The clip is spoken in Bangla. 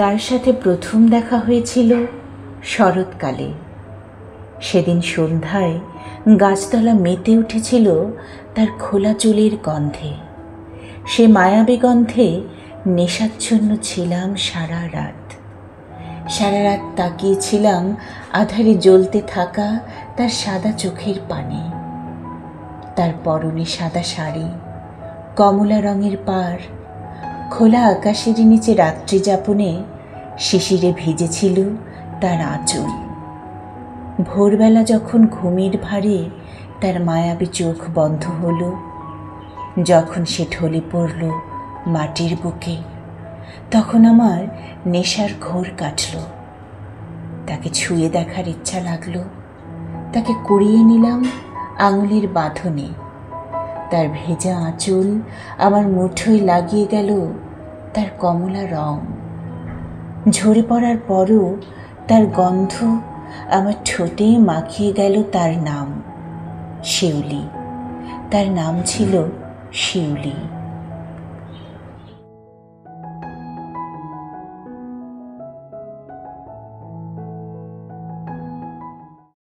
তার সাথে প্রথম দেখা হয়েছিল শরৎকালে। সেদিন সন্ধ্যায় গাছতলা মেতে উঠেছিল তার খোলা চুলের গন্ধে। সে মায়াবী গন্ধে নেশাচ্ছন্ন ছিলাম সারা রাত। সারা রাত তাকিয়েছিলাম আধারে জ্বলতে থাকা তার সাদা চোখের পানে। তার পরনে সাদা শাড়ি, কমলা রঙের পাড়, খোলা আকাশের নিচে রাত্রি যাপনে শিশিরে ভিজেছিল তার আঁচল। ভোরবেলা যখন ঘুমের ভারে তার মায়াবী চোখ বন্ধ হলো, যখন সে ঢলে পড়ল মাটির বুকে, তখন আমার নেশার ঘোর কাটল। তাকে ছুঁয়ে দেখার ইচ্ছা লাগলো। তাকে কুড়িয়ে নিলাম আঙুলের বাঁধনে। তার ভেজা আঁচল আমার মুঠোয় লাগিয়ে গেল তার কমলা রং। ঝরে পড়ার পরও তার গন্ধ আমার ঠোঁটে মাখিয়ে গেল তার নাম শিউলি। তার নাম ছিল শিউলি।